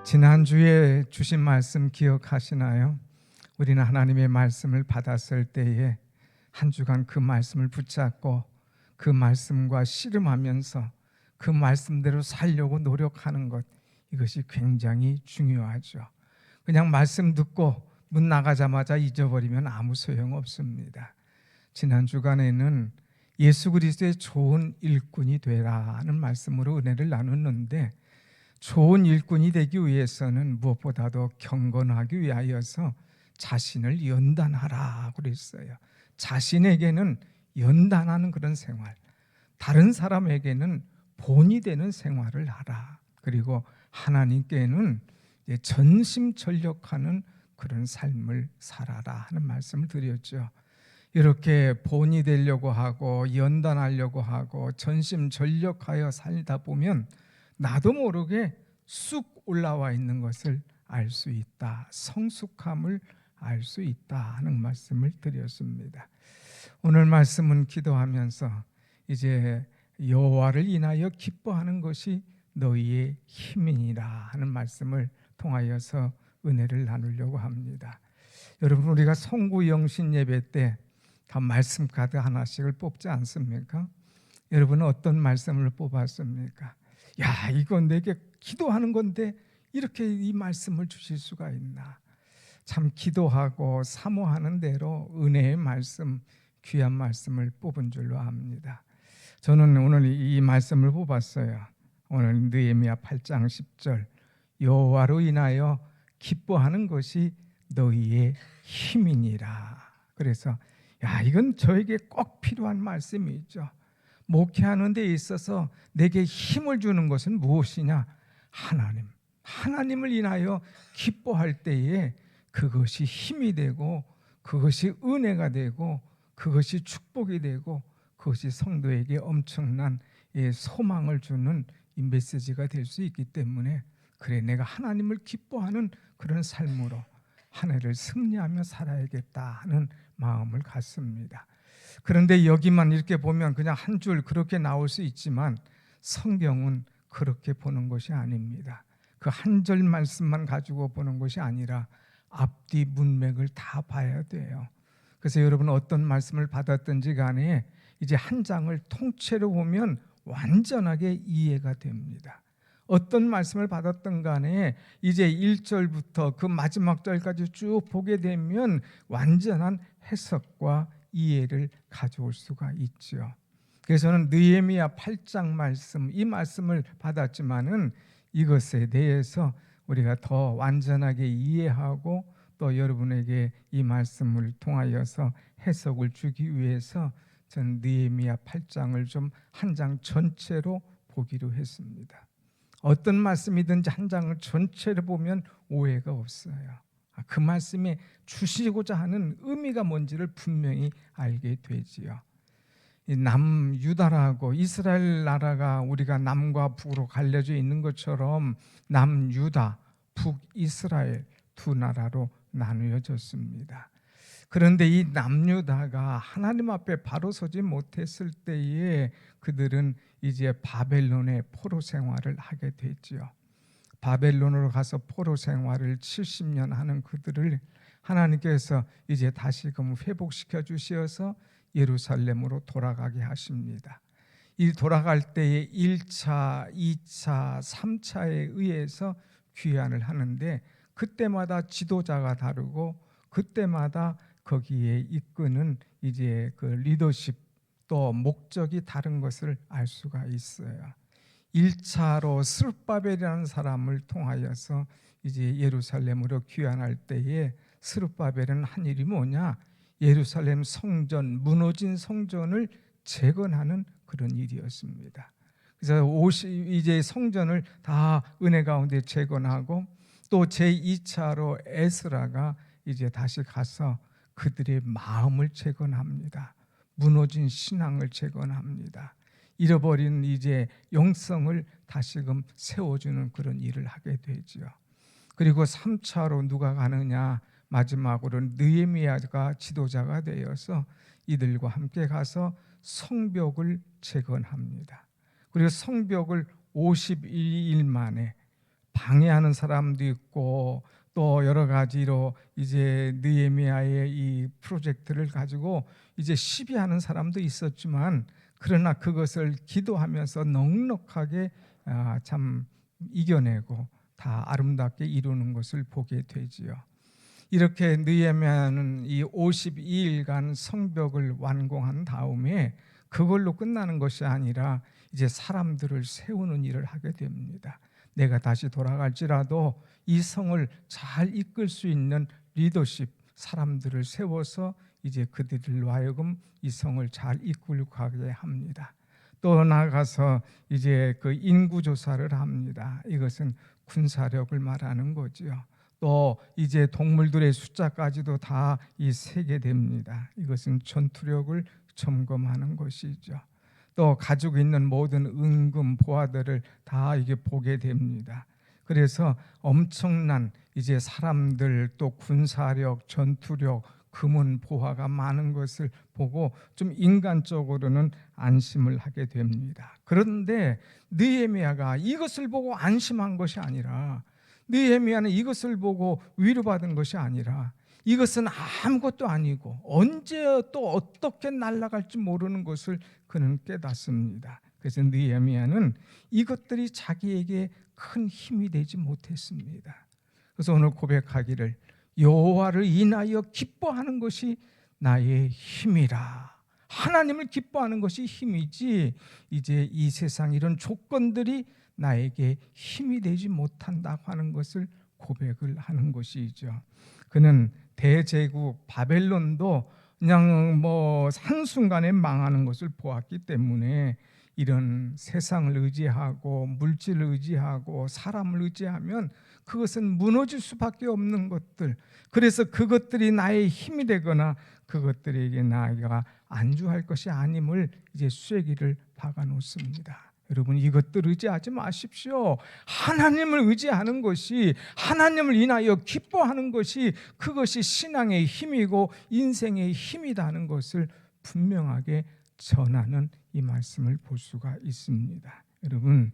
지난주에 주신 말씀 기억하시나요? 우리는 하나님의 말씀을 받았을 때에 한 주간 그 말씀을 붙잡고 그 말씀과 씨름하면서 그 말씀대로 살려고 노력하는 것, 이것이 굉장히 중요하죠. 그냥 말씀 듣고 문 나가자마자 잊어버리면 아무 소용없습니다. 지난 주간에는 예수 그리스도의 좋은 일꾼이 되라는 말씀으로 은혜를 나눴는데, 좋은 일꾼이 되기 위해서는 무엇보다도 경건하기 위하여서 자신을 연단하라 그랬어요. 자신에게는 연단하는 그런 생활, 다른 사람에게는 본이 되는 생활을 하라. 그리고 하나님께는 전심전력하는 그런 삶을 살아라 하는 말씀을 드렸죠. 이렇게 본이 되려고 하고 연단하려고 하고 전심전력하여 살다 보면 나도 모르게 쑥 올라와 있는 것을 알 수 있다. 성숙함을 알 수 있다 하는 말씀을 드렸습니다. 오늘 말씀은 기도하면서 이제 여호와를 인하여 기뻐하는 것이 너희의 힘이니라 하는 말씀을 통하여서 은혜를 나누려고 합니다. 여러분, 우리가 성구 영신 예배 때 다 말씀 카드 하나씩을 뽑지 않습니까? 여러분은 어떤 말씀을 뽑았습니까? 야, 이건 내게 기도하는 건데 이렇게 이 말씀을 주실 수가 있나? 참 기도하고 사모하는 대로 은혜의 말씀, 귀한 말씀을 뽑은 줄로 압니다. 저는 오늘 이 말씀을 뽑았어요. 오늘 느헤미야 8장 10절, 여호와로 인하여 기뻐하는 것이 너희의 힘이니라. 그래서 야, 이건 저에게 꼭 필요한 말씀이죠. 목회하는 데 있어서 내게 힘을 주는 것은 무엇이냐? 하나님을 인하여 기뻐할 때에 그것이 힘이 되고, 그것이 은혜가 되고, 그것이 축복이 되고, 그것이 성도에게 엄청난 소망을 주는 이 메시지가 될 수 있기 때문에, 그래, 내가 하나님을 기뻐하는 그런 삶으로 한 해를 승리하며 살아야겠다 하는 마음을 갖습니다. 그런데 여기만 이렇게 보면 그냥 한 줄 그렇게 나올 수 있지만 성경은 그렇게 보는 것이 아닙니다. 그 한 절 말씀만 가지고 보는 것이 아니라 앞뒤 문맥을 다 봐야 돼요. 그래서 여러분 어떤 말씀을 받았든지 간에 이제 한 장을 통째로 보면 완전하게 이해가 됩니다. 어떤 말씀을 받았든 간에 이제 1절부터 그 마지막 절까지 쭉 보게 되면 완전한 해석과 이해를 가져올 수가 있죠. 그래서 저는 느헤미야 8장 말씀, 이 말씀을 받았지만은 이것에 대해서 우리가 더 완전하게 이해하고 또 여러분에게 이 말씀을 통하여서 해석을 주기 위해서 저는 느헤미야 8장을 좀 한 장 전체로 보기로 했습니다. 어떤 말씀이든지 한 장을 전체로 보면 오해가 없어요. 그 말씀이 주시고자 하는 의미가 뭔지를 분명히 알게 되지요. 남유다라고 이스라엘 나라가 우리가 남과 북으로 갈려져 있는 것처럼 남유다, 북이스라엘 두 나라로 나누어졌습니다. 그런데 이 남유다가 하나님 앞에 바로 서지 못했을 때에 그들은 이제 바벨론의 포로 생활을 하게 됐지요. 바벨론으로 가서 포로 생활을 70년 하는 그들을 하나님께서 이제 다시금 회복시켜 주셔서 예루살렘으로 돌아가게 하십니다. 이 돌아갈 때에 1차, 2차, 3차에 의해서 귀환을 하는데 그때마다 지도자가 다르고 그때마다 거기에 이끄는 이제 그 리더십 또 목적이 다른 것을 알 수가 있어요. 1차로 스룹바벨이라는 사람을 통하여서 이제 예루살렘으로 귀환할 때에 스룹바벨은 한 일이 뭐냐? 예루살렘 성전, 무너진 성전을 재건하는 그런 일이었습니다. 그래서 이제 성전을 다 은혜 가운데 재건하고 또 제2차로 에스라가 이제 다시 가서 그들의 마음을 재건합니다. 무너진 신앙을 재건합니다. 잃어버린 이제 영성을 다시금 세워주는 그런 일을 하게 되죠. 그리고 3차로 누가 가느냐? 마지막으로 느헤미야가 지도자가 되어서 이들과 함께 가서 성벽을 재건합니다. 그리고 성벽을 52일 만에, 방해하는 사람도 있고 또 여러 가지로 이제 느헤미야의 이 프로젝트를 가지고 이제 시비하는 사람도 있었지만, 그러나 그것을 기도하면서 넉넉하게 참 이겨내고 다 아름답게 이루는 것을 보게 되지요. 이렇게 느헤미야는 이 52일간 성벽을 완공한 다음에 그걸로 끝나는 것이 아니라 이제 사람들을 세우는 일을 하게 됩니다. 내가 다시 돌아갈지라도 이 성을 잘 이끌 수 있는 리더십, 사람들을 세워서 이제 그들로 하여금 이 성을 잘 이끌고 가게 합니다. 또 나아가서 이제 그 인구 조사를 합니다. 이것은 군사력을 말하는 거지요. 또 이제 동물들의 숫자까지도 다 이 세게 됩니다. 이것은 전투력을 점검하는 것이죠. 또 가지고 있는 모든 은금 보화들을 다 이게 보게 됩니다. 그래서 엄청난 이제 사람들, 또 군사력, 전투력, 금은 보화가 많은 것을 보고 좀 인간적으로는 안심을 하게 됩니다. 그런데 느헤미야가 이것을 보고 안심한 것이 아니라, 느헤미야는 이것을 보고 위로받은 것이 아니라, 이것은 아무것도 아니고 언제 또 어떻게 날아갈지 모르는 것을 그는 깨닫습니다. 그래서 느헤미야는 이것들이 자기에게 큰 힘이 되지 못했습니다. 그래서 오늘 고백하기를, 여호와를 인하여 기뻐하는 것이 나의 힘이라. 하나님을 기뻐하는 것이 힘이지, 이제 이 세상 이런 조건들이 나에게 힘이 되지 못한다고 하는 것을 고백을 하는 것이죠. 그는 대제국 바벨론도 그냥 뭐 한순간에 망하는 것을 보았기 때문에, 이런 세상을 의지하고 물질을 의지하고 사람을 의지하면 그것은 무너질 수밖에 없는 것들, 그래서 그것들이 나의 힘이 되거나 그것들에게 나가 안주할 것이 아님을 이제 쐐기를 박아 놓습니다. 여러분, 이것들 의지하지 마십시오. 하나님을 의지하는 것이, 하나님을 인하여 기뻐하는 것이, 그것이 신앙의 힘이고 인생의 힘이라는 것을 분명하게 전하는 이 말씀을 볼 수가 있습니다. 여러분,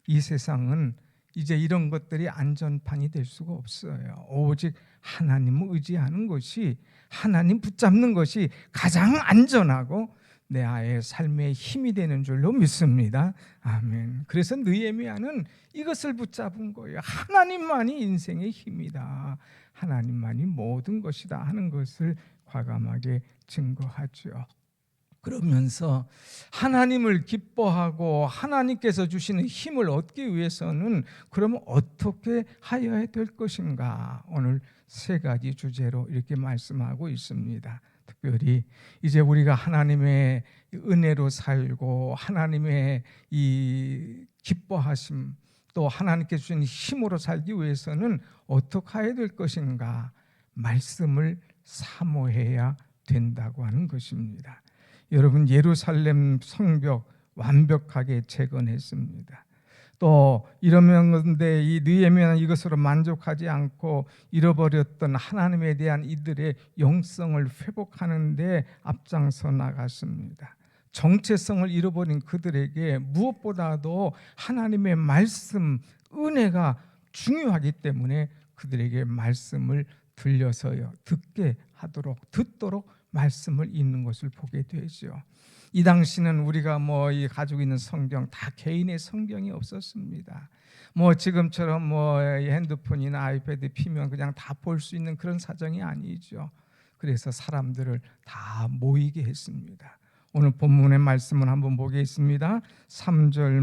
이 세상은 이제 이런 것들이 안전판이 될 수가 없어요. 오직 하나님을 의지하는 것이, 하나님 붙잡는 것이 가장 안전하고 내 아의 삶의 힘이 되는 줄로 믿습니다. 아멘. 그래서 느헤미야는 이것을 붙잡은 거예요. 하나님만이 인생의 힘이다, 하나님만이 모든 것이다 하는 것을 과감하게 증거하죠. 그러면서 하나님을 기뻐하고 하나님께서 주시는 힘을 얻기 위해서는 그러면 어떻게 하여야 될 것인가, 오늘 세 가지 주제로 이렇게 말씀하고 있습니다. 특별히 이제 우리가 하나님의 은혜로 살고 하나님의 이 기뻐하심, 또 하나님께 주신 힘으로 살기 위해서는 어떻게 해야 될 것인가, 말씀을 사모해야 된다고 하는 것입니다. 여러분, 예루살렘 성벽 완벽하게 재건했습니다. 또 이러면데 이 느헤미야는 이것으로 만족하지 않고 잃어버렸던 하나님에 대한 이들의 영성을 회복하는 데 앞장서 나갔습니다. 정체성을 잃어버린 그들에게 무엇보다도 하나님의 말씀, 은혜가 중요하기 때문에 그들에게 말씀을 들려서요, 듣도록 말씀을 읽는 것을 보게 되죠. 이 당시는 우리가 뭐 이 가지고 있는 성경 다 개인의 성경이 없었습니다. 뭐 지금처럼 뭐 핸드폰이나 아이패드 피면 그냥 다 볼 수 있는 그런 사정이 아니죠. 그래서 사람들을 다 모이게 했습니다. 오늘 본문의 말씀을 한번 보겠습니다. 3절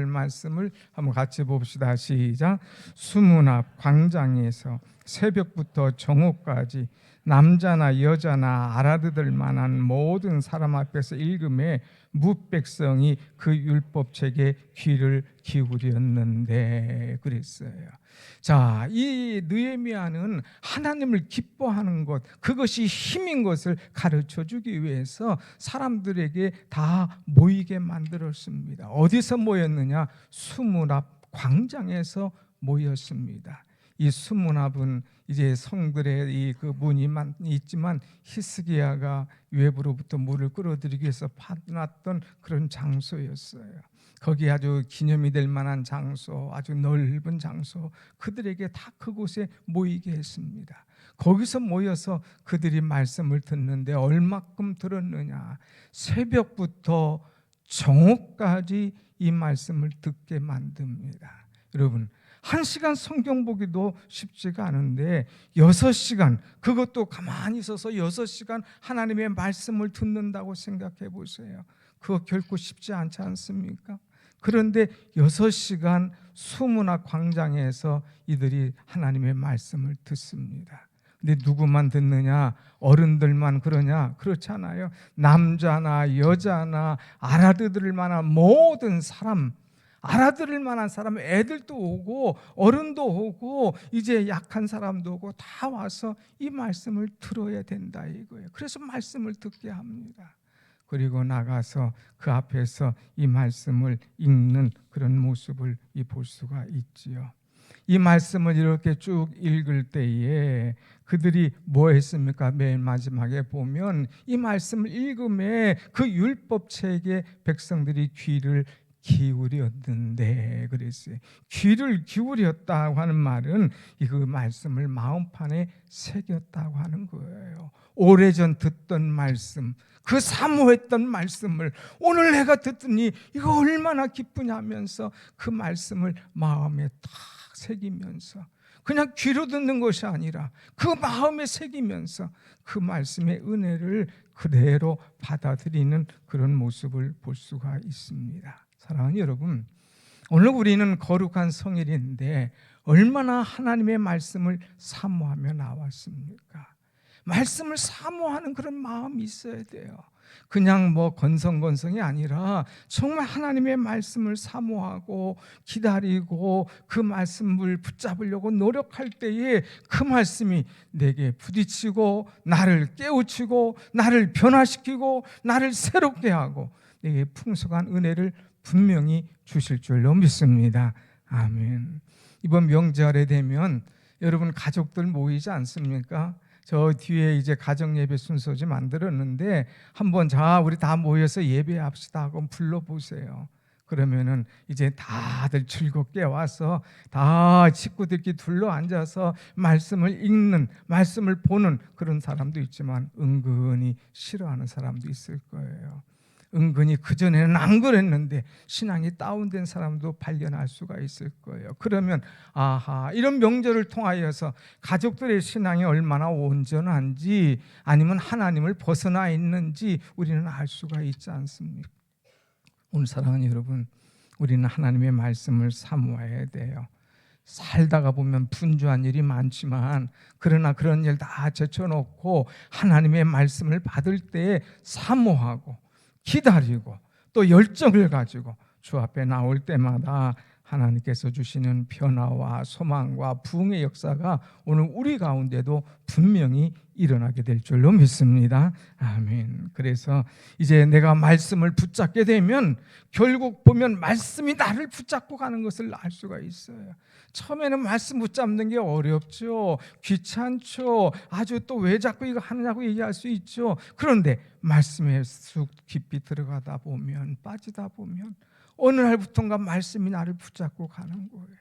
말씀을 한번 같이 봅시다. 시작. 수문 앞 광장에서 새벽부터 정오까지 남자나 여자나 알아듣을 만한 모든 사람 앞에서 읽음에 무백성이 그 율법책에 귀를 기울였는데, 그랬어요. 자, 이 느헤미야는 하나님을 기뻐하는 것, 그것이 힘인 것을 가르쳐 주기 위해서 사람들에게 다 모이게 만들었습니다. 어디서 모였느냐? 수문 앞 광장에서 모였습니다. 이 수문합은 이제 성들의 이 그 문이 있지만 히스기야가 외부로부터 물을 끌어들이기 위해서 파놨던 그런 장소였어요. 거기 아주 기념이 될 만한 장소, 아주 넓은 장소, 그들에게 다 그곳에 모이게 했습니다. 거기서 모여서 그들이 말씀을 듣는데 얼마큼 들었느냐? 새벽부터 정오까지 이 말씀을 듣게 만듭니다. 여러분, 1시간 성경 보기도 쉽지가 않은데 6시간, 그것도 가만히 있어서 6시간 하나님의 말씀을 듣는다고 생각해 보세요. 그거 결코 쉽지 않지 않습니까? 그런데 6시간 수문학 광장에서 이들이 하나님의 말씀을 듣습니다. 근데 누구만 듣느냐? 어른들만 그러냐? 그렇지 않아요. 남자나 여자나 알아들을 만한 모든 사람, 알아들을 만한 사람, 애들도 오고 어른도 오고 이제 약한 사람도 오고 다 와서 이 말씀을 들어야 된다 이거예요. 그래서 말씀을 듣게 합니다. 그리고 나가서 그 앞에서 이 말씀을 읽는 그런 모습을 볼 수가 있지요. 이 말씀을 이렇게 쭉 읽을 때에 그들이 뭐 했습니까? 맨 마지막에 보면 이 말씀을 읽음에 그 율법책에 백성들이 귀를 기울였는데 그랬어요. 귀를 기울였다고 하는 말은 그 말씀을 마음판에 새겼다고 하는 거예요. 오래전 듣던 말씀, 그 사모했던 말씀을 오늘 내가 듣더니 이거 얼마나 기쁘냐 하면서 그 말씀을 마음에 탁 새기면서 그냥 귀로 듣는 것이 아니라 그 마음에 새기면서 그 말씀의 은혜를 그대로 받아들이는 그런 모습을 볼 수가 있습니다. 사랑하는 여러분, 오늘 우리는 거룩한 성일인데 얼마나 하나님의 말씀을 사모하며 나왔습니까? 말씀을 사모하는 그런 마음이 있어야 돼요. 그냥 뭐 건성건성이 아니라 정말 하나님의 말씀을 사모하고 기다리고 그 말씀을 붙잡으려고 노력할 때에 그 말씀이 내게 부딪히고 나를 깨우치고 나를 변화시키고 나를 새롭게 하고 내게 풍성한 은혜를 분명히 주실 줄로 믿습니다. 아멘. 이번 명절에 되면 여러분 가족들 모이지 않습니까? 저 뒤에 이제 가정 예배 순서지 만들었는데 한번 자 우리 다 모여서 예배합시다 하고 불러보세요. 그러면은 이제 다들 즐겁게 와서 다 식구들끼리 둘러 앉아서 말씀을 읽는, 말씀을 보는 그런 사람도 있지만 은근히 싫어하는 사람도 있을 거예요. 은근히 그전에는 안 그랬는데 신앙이 다운된 사람도 발견할 수가 있을 거예요. 그러면 아하, 이런 명절을 통하여서 가족들의 신앙이 얼마나 온전한지 아니면 하나님을 벗어나 있는지 우리는 알 수가 있지 않습니까? 오늘 사랑하는 여러분, 우리는 하나님의 말씀을 사모해야 돼요. 살다가 보면 분주한 일이 많지만 그러나 그런 일 다 제쳐놓고 하나님의 말씀을 받을 때 사모하고 기다리고 또 열정을 가지고 주 앞에 나올 때마다 하나님께서 주시는 변화와 소망과 부흥의 역사가 오늘 우리 가운데도 분명히 일어나게 될 줄로 믿습니다. 아멘. 그래서 이제 내가 말씀을 붙잡게 되면 결국 보면 말씀이 나를 붙잡고 가는 것을 알 수가 있어요. 처음에는 말씀 붙잡는 게 어렵죠. 귀찮죠. 아주 또 왜 자꾸 이거 하느냐고 얘기할 수 있죠. 그런데 말씀에 쑥 깊이 들어가다 보면, 빠지다 보면 어느 날부턴가 말씀이 나를 붙잡고 가는 거예요.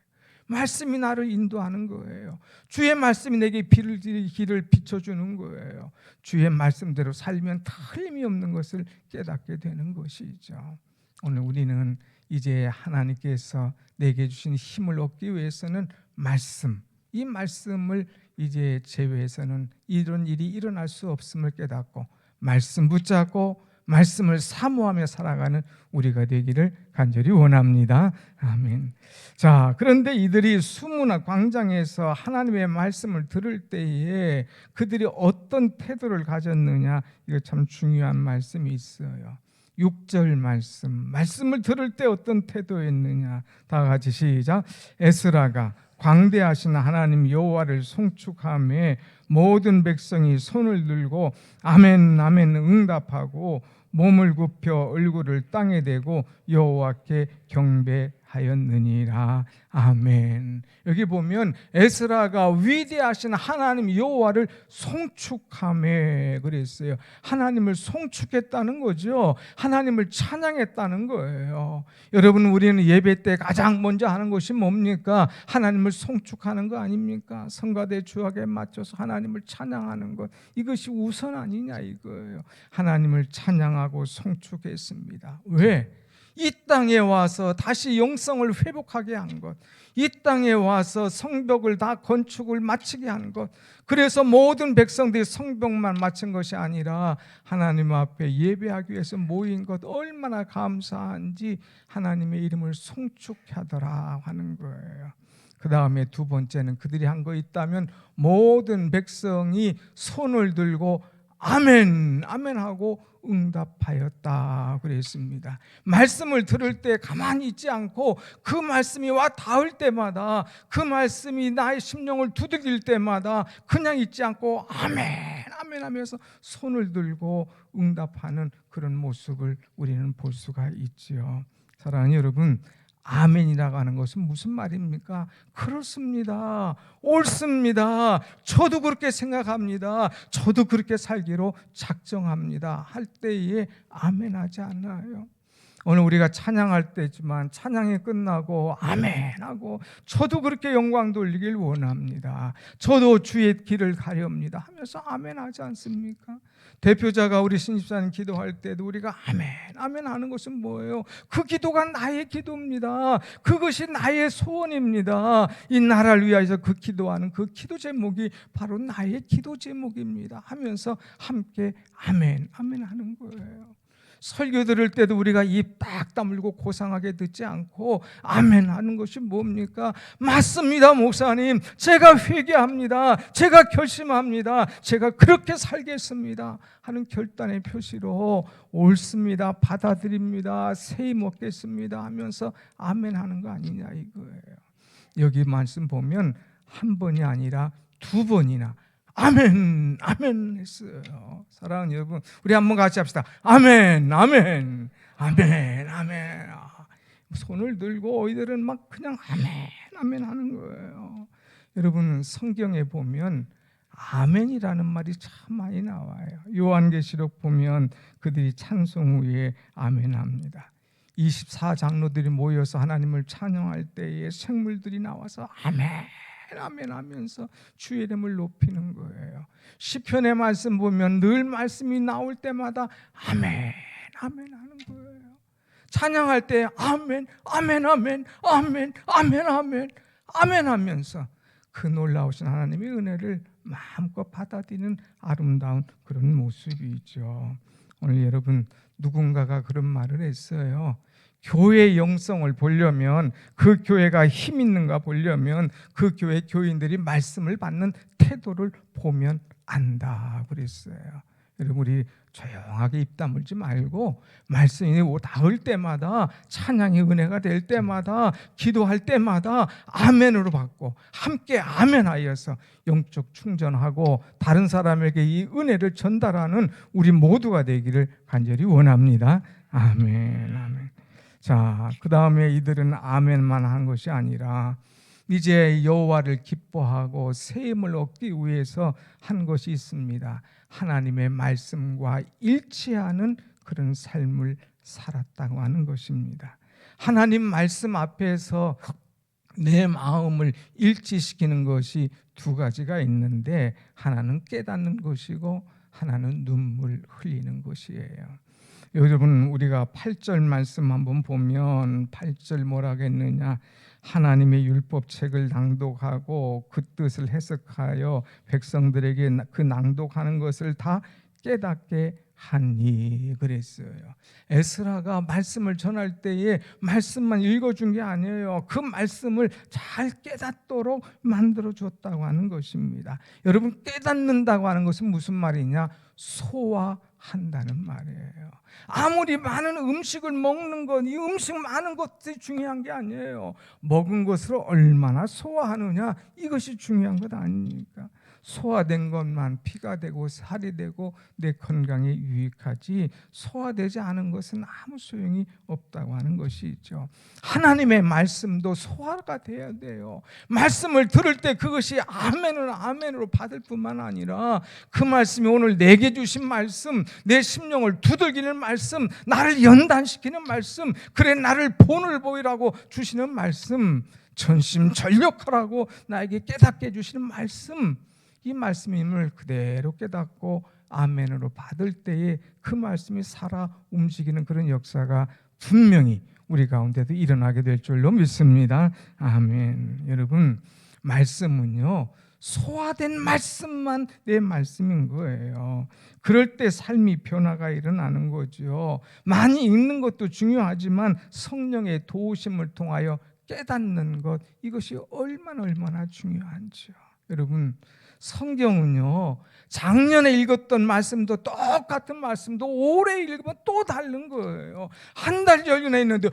말씀이 나를 인도하는 거예요. 주의 말씀이 내게 길을 비춰주는 거예요. 주의 말씀대로 살면 틀림이 없는 것을 깨닫게 되는 것이죠. 오늘 우리는 이제 하나님께서 내게 주신 힘을 얻기 위해서는 말씀, 이 말씀을 이제 제외해서는 이런 일이 일어날 수 없음을 깨닫고 말씀 붙잡고 말씀을 사모하며 살아가는 우리가 되기를 간절히 원합니다. 아멘. 자, 그런데 이들이 수문학 광장에서 하나님의 말씀을 들을 때에 그들이 어떤 태도를 가졌느냐, 이거 참 중요한 말씀이 있어요. 6절 말씀을 들을 때 어떤 태도였느냐, 다 같이 시작. 에스라가 광대하신 하나님 여호와를 송축하며 모든 백성이 손을 들고 아멘 아멘 응답하고 몸을 굽혀 얼굴을 땅에 대고 여호와께 경배하니라. 하였느니라. 아멘. 여기 보면 에스라가 위대하신 하나님 여호와를 송축하며 그랬어요. 하나님을 송축했다는 거죠. 하나님을 찬양했다는 거예요. 여러분, 우리는 예배 때 가장 먼저 하는 것이 뭡니까? 하나님을 송축하는 거 아닙니까? 성가대 주악에 맞춰서 하나님을 찬양하는 것, 이것이 우선 아니냐 이거예요. 하나님을 찬양하고 송축했습니다. 왜? 이 땅에 와서 다시 영성을 회복하게 한 것, 이 땅에 와서 성벽을 다 건축을 마치게 한 것, 그래서 모든 백성들이 성벽만 마친 것이 아니라 하나님 앞에 예배하기 위해서 모인 것, 얼마나 감사한지 하나님의 이름을 송축하더라 하는 거예요. 그 다음에 두 번째는 그들이 한 거 있다면 모든 백성이 손을 들고 아멘, 아멘 하고 응답하였다 그랬습니다. 말씀을 들을 때 가만히 있지 않고 그 말씀이 와 닿을 때마다, 그 말씀이 나의 심령을 두들길 때마다 그냥 있지 않고 아멘, 아멘 하면서 손을 들고 응답하는 그런 모습을 우리는 볼 수가 있지요. 사랑하는 여러분, 아멘이라고 하는 것은 무슨 말입니까? 그렇습니다. 옳습니다. 저도 그렇게 생각합니다. 저도 그렇게 살기로 작정합니다. 할 때에 아멘 하지 않나요? 오늘 우리가 찬양할 때지만 찬양이 끝나고 아멘 하고 저도 그렇게 영광 돌리길 원합니다. 저도 주의 길을 가렵니다 하면서 아멘 하지 않습니까? 대표자가 우리 신집사님 기도할 때도 우리가 아멘, 아멘 하는 것은 뭐예요? 그 기도가 나의 기도입니다. 그것이 나의 소원입니다. 이 나라를 위하여서 그 기도하는 그 기도 제목이 바로 나의 기도 제목입니다 하면서 함께 아멘, 아멘 하는 거예요. 설교 들을 때도 우리가 입 딱 다물고 고상하게 듣지 않고 아멘 하는 것이 뭡니까? 맞습니다 목사님, 제가 회개합니다, 제가 결심합니다, 제가 그렇게 살겠습니다 하는 결단의 표시로 옳습니다, 받아들입니다, 세임 먹겠습니다 하면서 아멘 하는 거 아니냐 이거예요. 여기 말씀 보면 한 번이 아니라 두 번이나 아멘, 아멘 했어요. 사랑하는 여러분, 우리 한번 같이 합시다. 아멘, 아멘, 아멘, 아멘. 손을 들고 이들은 막 그냥 아멘, 아멘 하는 거예요. 여러분, 성경에 보면 아멘이라는 말이 참 많이 나와요. 요한계시록 보면 그들이 찬송 후에 아멘 합니다. 24장로들이 모여서 하나님을 찬양할 때에 생물들이 나와서 아멘, 아멘 하면서 주의 이름을 높이는 거예요. 시편의 말씀 보면 늘 말씀이 나올 때마다 아멘, 아멘 하는 거예요. 찬양할 때 아멘, 아멘, 아멘, 아멘, 아멘, 아멘, 아멘 하면서 그 놀라우신 하나님의 은혜를 마음껏 받아들이는 아름다운 그런 모습이 있죠. 오늘 여러분, 누군가가 그런 말을 했어요. 교회의 영성을 보려면, 그 교회가 힘 있는가 보려면 그 교회 교인들이 말씀을 받는 태도를 보면 안다 그랬어요. 여러분, 우리 조용하게 입 다물지 말고 말씀이 닿을 때마다, 찬양의 은혜가 될 때마다, 기도할 때마다 아멘으로 받고 함께 아멘하여서 영적 충전하고 다른 사람에게 이 은혜를 전달하는 우리 모두가 되기를 간절히 원합니다. 아멘, 아멘. 자, 그 다음에 이들은 아멘만 한 것이 아니라 이제 여호와를 기뻐하고 새 힘을 얻기 위해서 한 것이 있습니다. 하나님의 말씀과 일치하는 그런 삶을 살았다고 하는 것입니다. 하나님 말씀 앞에서 내 마음을 일치시키는 것이 두 가지가 있는데, 하나는 깨닫는 것이고 하나는 눈물 흘리는 것이에요. 여러분, 우리가 8절 말씀 한번 보면 8절 뭐라고 했느냐? 하나님의 율법책을 낭독하고 그 뜻을 해석하여 백성들에게 그 낭독하는 것을 다 깨닫게 하니 그랬어요. 에스라가 말씀을 전할 때에 말씀만 읽어준 게 아니에요. 그 말씀을 잘 깨닫도록 만들어줬다고 하는 것입니다. 여러분, 깨닫는다고 하는 것은 무슨 말이냐? 소화한다는 말이에요. 아무리 많은 음식을 먹는 것, 이 음식 많은 것이 중요한 게 아니에요. 먹은 것을 얼마나 소화하느냐, 이것이 중요한 것 아닙니까? 소화된 것만 피가 되고 살이 되고 내 건강에 유익하지 소화되지 않은 것은 아무 소용이 없다고 하는 것이죠. 하나님의 말씀도 소화가 돼야 돼요. 말씀을 들을 때 그것이 아멘으로 받을 뿐만 아니라 그 말씀이 오늘 내게 주신 말씀, 내 심령을 두들기는 말씀, 나를 연단시키는 말씀, 그래 나를 본을 보이라고 주시는 말씀, 전심전력하라고 나에게 깨닫게 해주시는 말씀, 이 말씀임을 그대로 깨닫고 아멘으로 받을 때에 그 말씀이 살아 움직이는 그런 역사가 분명히 우리 가운데도 일어나게 될 줄로 믿습니다. 아멘. 여러분, 말씀은요, 소화된 말씀만 내 말씀인 거예요. 그럴 때 삶이 변화가 일어나는 거죠. 많이 읽는 것도 중요하지만 성령의 도우심을 통하여 깨닫는 것, 이것이 얼마나 중요한지요. 여러분, 성경은요, 작년에 읽었던 말씀도 똑같은 말씀도 올해 읽으면 또 다른 거예요. 한 달 전에 있는데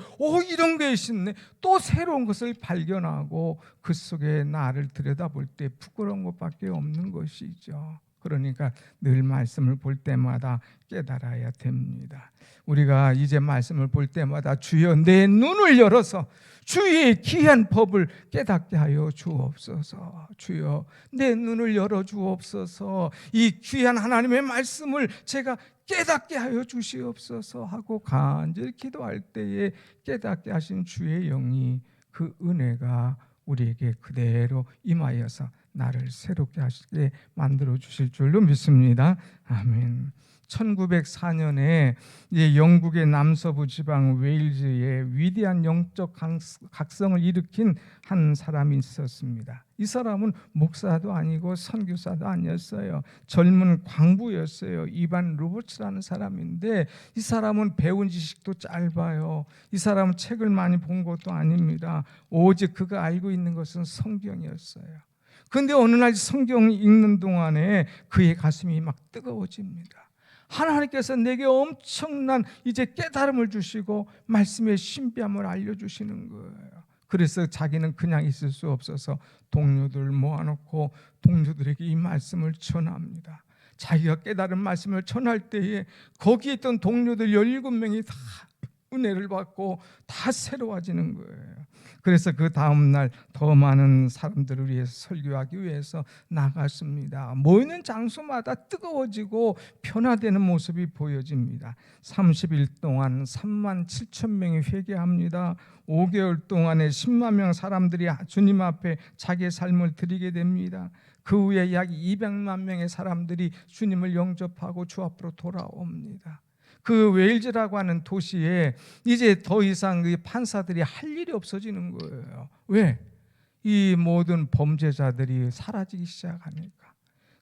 이런 게 있네, 또 새로운 것을 발견하고 그 속에 나를 들여다볼 때 부끄러운 것밖에 없는 것이죠. 그러니까 늘 말씀을 볼 때마다 깨달아야 됩니다. 우리가 이제 말씀을 볼 때마다 주여 내 눈을 열어서 주의 귀한 법을 깨닫게 하여 주옵소서. 주여 내 눈을 열어 주옵소서. 이 귀한 하나님의 말씀을 제가 깨닫게 하여 주시옵소서 하고 간절히 기도할 때에 깨닫게 하신 주의 영이, 그 은혜가 우리에게 그대로 임하여서 나를 새롭게 하시게 만들어 주실 줄로 믿습니다. 아멘. 1904년에 영국의 남서부 지방 웨일즈에 위대한 영적 각성을 일으킨 한 사람이 있었습니다. 이 사람은 목사도 아니고 선교사도 아니었어요. 젊은 광부였어요. 이반 로버츠라는 사람인데 이 사람은 배운 지식도 짧아요. 이 사람은 책을 많이 본 것도 아닙니다. 오직 그가 알고 있는 것은 성경이었어요. 그런데 어느 날 성경을 읽는 동안에 그의 가슴이 막 뜨거워집니다. 하나님께서 내게 엄청난 이제 깨달음을 주시고 말씀의 신비함을 알려주시는 거예요. 그래서 자기는 그냥 있을 수 없어서 동료들 모아놓고 동료들에게 이 말씀을 전합니다. 자기가 깨달은 말씀을 전할 때에 거기에 있던 동료들 17명이 다 은혜를 받고 다 새로워지는 거예요. 그래서 그 다음날 더 많은 사람들을 위해서 설교하기 위해서 나갔습니다. 모이는 장소마다 뜨거워지고 변화되는 모습이 보여집니다. 30일 동안 3만 7천 명이 회개합니다. 5개월 동안에 10만 명 사람들이 주님 앞에 자기의 삶을 드리게 됩니다. 그 후에 약 200만 명의 사람들이 주님을 영접하고 주 앞으로 돌아옵니다. 그 웨일즈라고 하는 도시에 이제 더 이상 판사들이 할 일이 없어지는 거예요. 왜? 이 모든 범죄자들이 사라지기 시작하니까.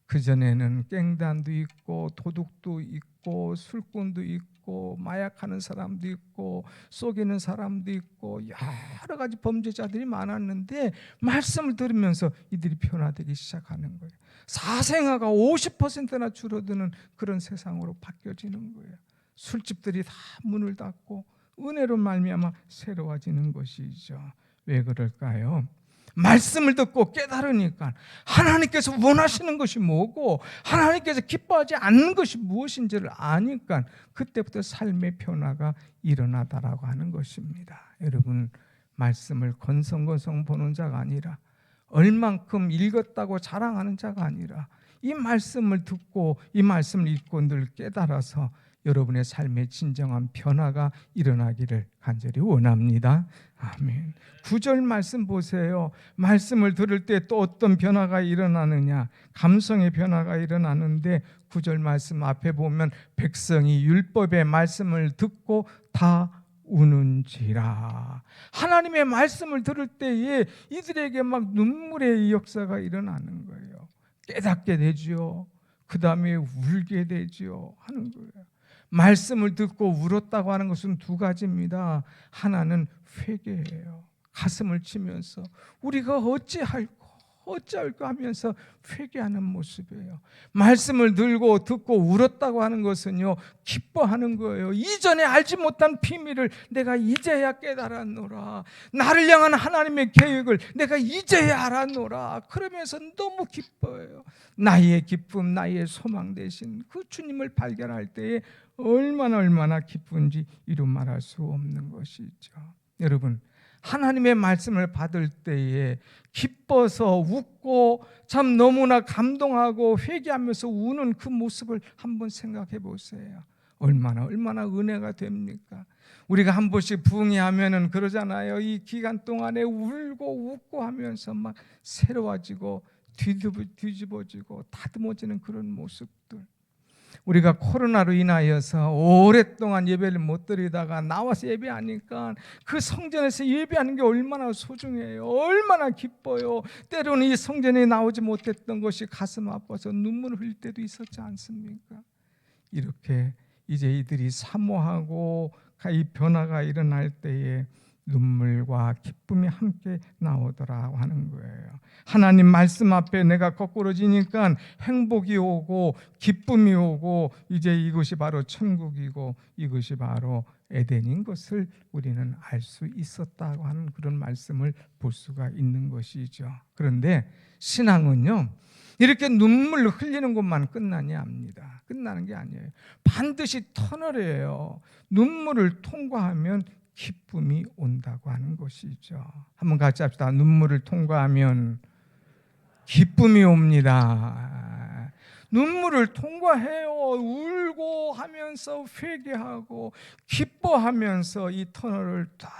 그전에는 깽단도 있고 도둑도 있고 술꾼도 있고 마약하는 사람도 있고 속이는 사람도 있고 여러 가지 범죄자들이 많았는데 말씀을 들으면서 이들이 변화되기 시작하는 거예요. 사생아가 50%나 줄어드는 그런 세상으로 바뀌어지는 거예요. 술집들이 다 문을 닫고 은혜로 말미암아 새로워지는 것이죠. 왜 그럴까요? 말씀을 듣고 깨달으니까 하나님께서 원하시는 것이 뭐고 하나님께서 기뻐하지 않는 것이 무엇인지를 아니까 그때부터 삶의 변화가 일어나다라고 하는 것입니다. 여러분, 말씀을 건성건성 보는 자가 아니라 얼만큼 읽었다고 자랑하는 자가 아니라 이 말씀을 듣고 이 말씀을 읽고 늘 깨달아서 여러분의 삶의 진정한 변화가 일어나기를 간절히 원합니다. 아멘. 9절 말씀 보세요. 말씀을 들을 때 또 어떤 변화가 일어나느냐? 감성의 변화가 일어나는데 9절 말씀 앞에 보면 백성이 율법의 말씀을 듣고 다 우는지라. 하나님의 말씀을 들을 때에 이들에게 막 눈물의 역사가 일어나는 거예요. 깨닫게 되지요. 그 다음에 울게 되지요. 하는 거예요. 말씀을 듣고 울었다고 하는 것은 두 가지입니다. 하나는 회개예요. 가슴을 치면서 우리가 어찌할꼬 어쩔까 하면서 회개하는 모습이에요. 말씀을 들고 듣고 울었다고 하는 것은요, 기뻐하는 거예요. 이전에 알지 못한 비밀을 내가 이제야 깨달았노라. 나를 향한 하나님의 계획을 내가 이제야 알았노라. 그러면서 너무 기뻐해요. 나의 기쁨, 나의 소망 되신 그 주님을 발견할 때에 얼마나 기쁜지 이루 말할 수 없는 것이죠. 여러분, 하나님의 말씀을 받을 때에 기뻐서 웃고 참 너무나 감동하고 회개하면서 우는 그 모습을 한번 생각해 보세요. 얼마나 은혜가 됩니까? 우리가 한 번씩 부흥회하면은 그러잖아요. 이 기간 동안에 울고 웃고 하면서 막 새로워지고 뒤집어지고 다듬어지는 그런 모습들. 우리가 코로나로 인하여서 오랫동안 예배를 못 드리다가 나와서 예배하니까 그 성전에서 예배하는 게 얼마나 소중해요. 얼마나 기뻐요. 때로는 이 성전에 나오지 못했던 것이 가슴 아파서 눈물을 흘릴 때도 있었지 않습니까? 이렇게 이제 이들이 사모하고 이 변화가 일어날 때에 눈물과 기쁨이 함께 나오더라고 하는 거예요. 하나님 말씀 앞에 내가 거꾸러지니까 행복이 오고 기쁨이 오고 이제 이것이 바로 천국이고 이것이 바로 에덴인 것을 우리는 알 수 있었다고 하는 그런 말씀을 볼 수가 있는 것이죠. 그런데 신앙은요, 이렇게 눈물을 흘리는 것만 끝나냐 합니다. 끝나는 게 아니에요. 반드시 터널이에요. 눈물을 통과하면 기쁨이 온다고 하는 것이죠. 한번 같이 합시다. 눈물을 통과하면 기쁨이 옵니다. 눈물을 통과해요. 울고 하면서 회개하고 기뻐하면서 이 터널을 딱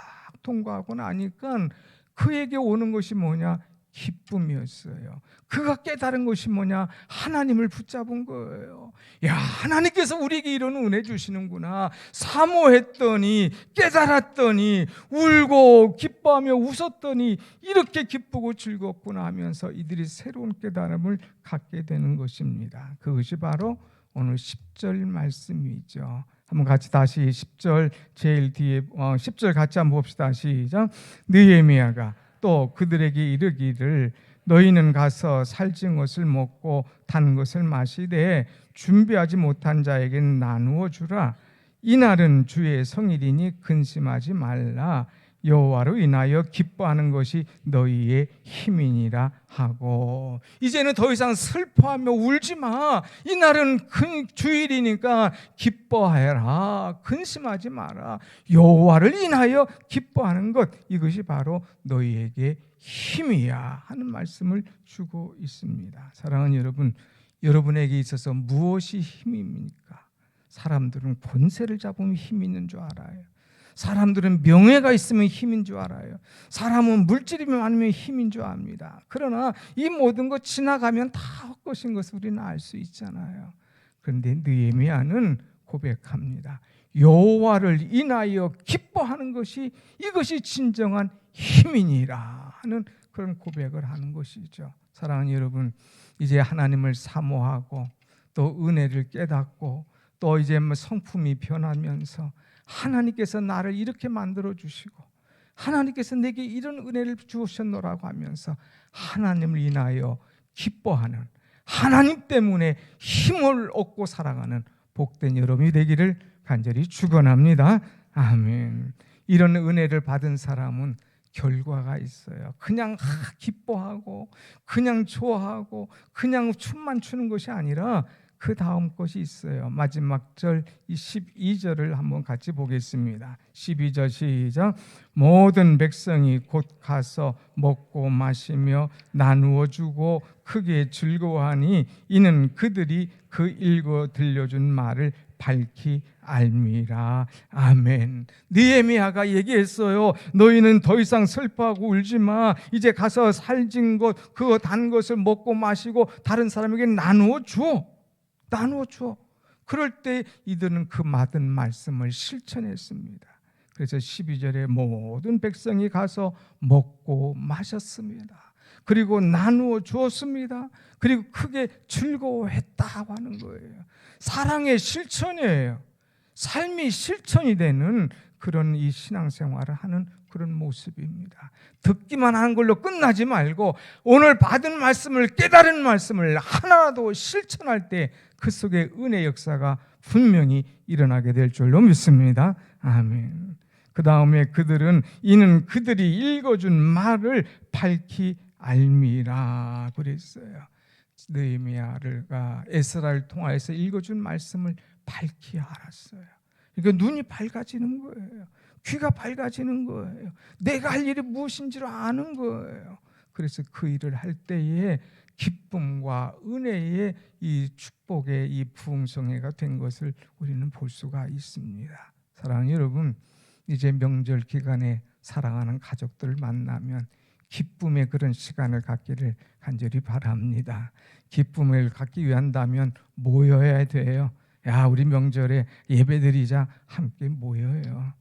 통과하고 나니까 그에게 오는 것이 뭐냐? 기쁨이었어요. 그가 깨달은 것이 뭐냐? 하나님을 붙잡은 거예요. 야, 하나님께서 우리에게 이런 은혜 주시는구나. 사모했더니 깨달았더니 울고 기뻐하며 웃었더니 이렇게 기쁘고 즐겁구나 하면서 이들이 새로운 깨달음을 갖게 되는 것입니다. 그것이 바로 오늘 10절 말씀이죠. 한번 같이 다시 10절 제일 뒤에 10절 같이 한번 봅시다. 시작. 느헤미야가 또 그들에게 이르기를 너희는 가서 살찐 것을 먹고 단 것을 마시되 준비하지 못한 자에게는 나누어 주라. 이날은 주의 성일이니 근심하지 말라. 여호와로 인하여 기뻐하는 것이 너희의 힘이니라 하고, 이제는 더 이상 슬퍼하며 울지 마. 이날은 주일이니까 기뻐해라. 근심하지 마라. 여호와를 인하여 기뻐하는 것, 이것이 바로 너희에게 힘이야 하는 말씀을 주고 있습니다. 사랑하는 여러분, 여러분에게 있어서 무엇이 힘입니까? 사람들은 권세를 잡으면 힘이 있는 줄 알아요. 사람들은 명예가 있으면 힘인 줄 알아요. 사람은 물질이 많으면 힘인 줄 압니다. 그러나 이 모든 것 지나가면 다 헛것인 것을 우리는 알 수 있잖아요. 그런데 느헤미야는 고백합니다. 여호와를 인하여 기뻐하는 것이 이것이 진정한 힘이니라 하는 그런 고백을 하는 것이죠. 사랑하는 여러분, 이제 하나님을 사모하고 또 은혜를 깨닫고 또 이제 성품이 변하면서 하나님께서 나를 이렇게 만들어 주시고 하나님께서 내게 이런 은혜를 주셨노라고 하면서 하나님을 인하여 기뻐하는, 하나님 때문에 힘을 얻고 살아가는 복된 여러분이 되기를 간절히 축원합니다. 아멘. 이런 은혜를 받은 사람은 결과가 있어요. 그냥 기뻐하고 그냥 좋아하고 그냥 춤만 추는 것이 아니라 그 다음 것이 있어요. 마지막 절 12절을 한번 같이 보겠습니다. 12절 시작. 모든 백성이 곧 가서 먹고 마시며 나누어 주고 크게 즐거워하니 이는 그들이 그 읽어 들려준 말을 밝히 알미라. 아멘. 느헤미야가 얘기했어요. 너희는 더 이상 슬퍼하고 울지 마. 이제 가서 살찐 것, 그거 단 것을 먹고 마시고 다른 사람에게 나누어 줘. 그럴 때 이들은 그 받은 말씀을 실천했습니다. 그래서 12절에 모든 백성이 가서 먹고 마셨습니다. 그리고 나누어 주었습니다. 그리고 크게 즐거워했다고 하는 거예요. 사랑의 실천이에요. 삶이 실천이 되는 그런 이 신앙생활을 하는 그런 모습입니다. 듣기만 하는 걸로 끝나지 말고 오늘 받은 말씀을, 깨달은 말씀을 하나라도 실천할 때 그 속에 은혜 역사가 분명히 일어나게 될 줄로 믿습니다. 아멘. 그 다음에 그들은 이는 그들이 읽어준 말을 밝히 알미라 그랬어요. 느헤미야가 에스라를 통하여서 읽어준 말씀을 밝히 알았어요. 그러니까 눈이 밝아지는 거예요. 귀가 밝아지는 거예요. 내가 할 일이 무엇인지를 아는 거예요. 그래서 그 일을 할 때에 기쁨과 은혜의 이 축복의 이 부흥성회가 된 것을 우리는 볼 수가 있습니다. 사랑하는 여러분, 이제 명절 기간에 사랑하는 가족들을 만나면 기쁨의 그런 시간을 갖기를 간절히 바랍니다. 기쁨을 갖기 위한다면 모여야 돼요. 야, 우리 명절에 예배드리자, 함께 모여요.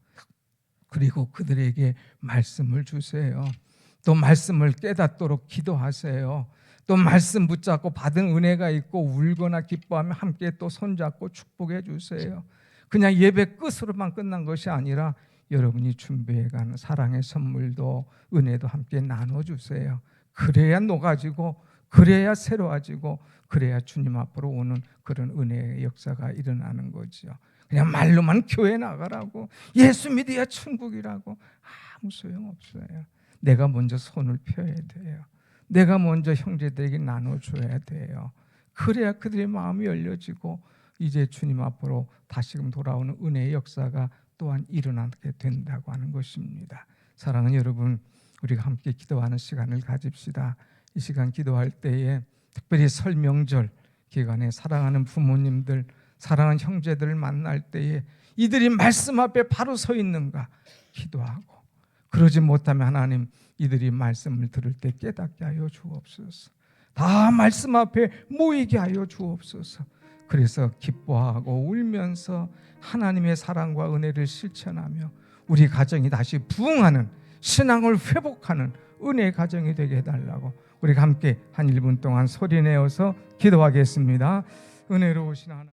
그리고 그들에게 말씀을 주세요. 또 말씀을 깨닫도록 기도하세요. 또 말씀 붙잡고 받은 은혜가 있고 울거나 기뻐하면 함께 또 손잡고 축복해 주세요. 그냥 예배 끝으로만 끝난 것이 아니라 여러분이 준비해가는 사랑의 선물도 은혜도 함께 나눠주세요. 그래야 녹아지고, 그래야 새로워지고, 그래야 주님 앞으로 오는 그런 은혜의 역사가 일어나는 거죠. 그냥 말로만 교회 나가라고, 예수 믿어야 천국이라고, 아무 소용없어요. 내가 먼저 손을 펴야 돼요. 내가 먼저 형제들에게 나눠줘야 돼요. 그래야 그들의 마음이 열려지고 이제 주님 앞으로 다시금 돌아오는 은혜의 역사가 또한 일어나게 된다고 하는 것입니다. 사랑하는 여러분, 우리가 함께 기도하는 시간을 가집시다. 이 시간 기도할 때에 특별히 설 명절 기간에 사랑하는 부모님들, 사랑하는 형제들을 만날 때에 이들이 말씀 앞에 바로 서 있는가 기도하고, 그러지 못하면 하나님, 이들이 말씀을 들을 때 깨닫게 하여 주옵소서. 다 말씀 앞에 모이게 하여 주옵소서. 그래서 기뻐하고 울면서 하나님의 사랑과 은혜를 실천하며 우리 가정이 다시 부흥하는, 신앙을 회복하는 은혜의 가정이 되게 해달라고 우리가 함께 한 1분 동안 소리내어서 기도하겠습니다. 은혜로우신 하나님,